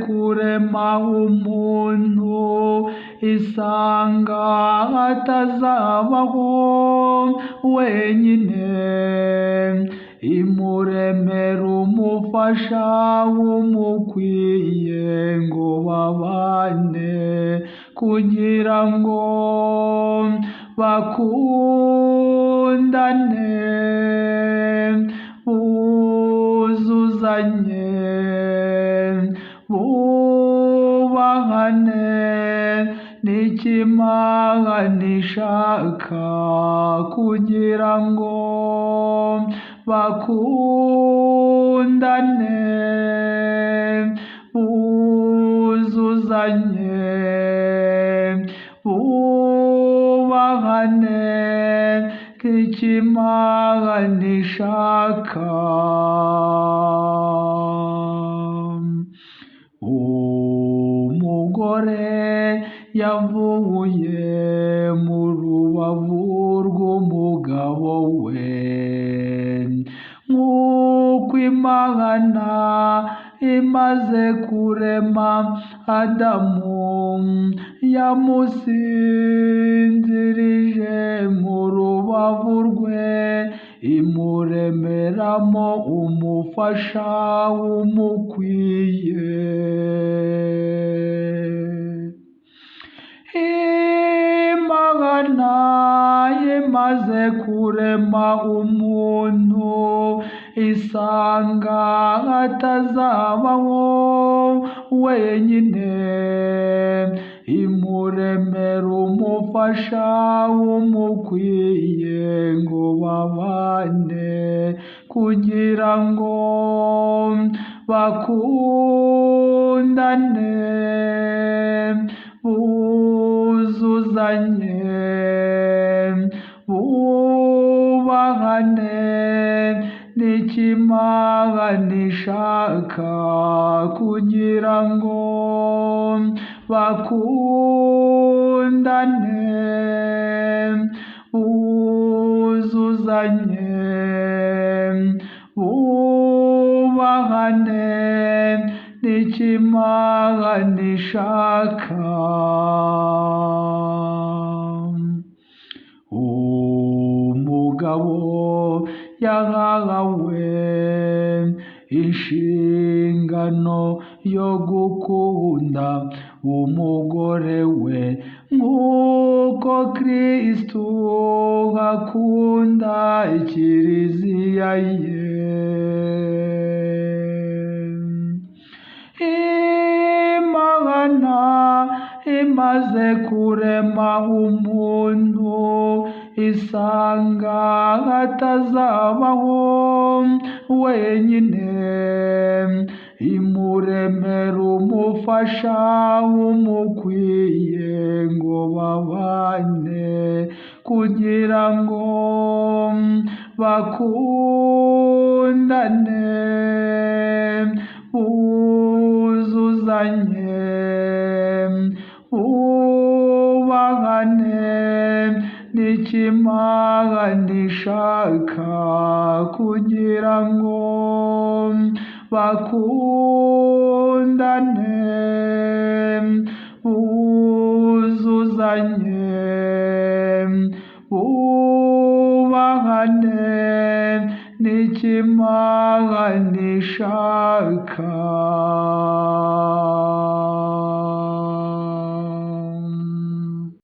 kurema umuntu isanga atazabaho wenyine, imuremera umufasha umukwiye ngo babane kugira ngo bakundane, buzuzanye, bubahane n'Imana ishaka kugira ngo bakundane, buzuzanye, bubahane nk'Imana ishaka. Umugore yavuye mu rubavu rw'umugabo we, nk'uko Imana imaze kurema Adamu yamusinzirije mu rubavu rwe, imuremeramo umufasha umukwiye. Imana imaze kurema umuntu isanga atazabaho wenyine, imuremera umufasha umukwiye ngo babane kugira ngo bakundane, buzuzanye, bubahane n'Imana ishaka kugira ngo bakundane, buzuzanye, bubahane n'Imana ishaka. Umugabo yahawe inshingano yo gukunda umugore we nk'uko Kristo akunda Kiliziya ye. Imana imaze kurema umuntu isanga atazabaho wenyine, imuremera umufasha umukwiye ngo babane kugira ngo bakundane, buzuzanye, bubahane n'Imana ishaka kugira ngo bakundane, buzuzanye, bubahane n'Imana ishaka.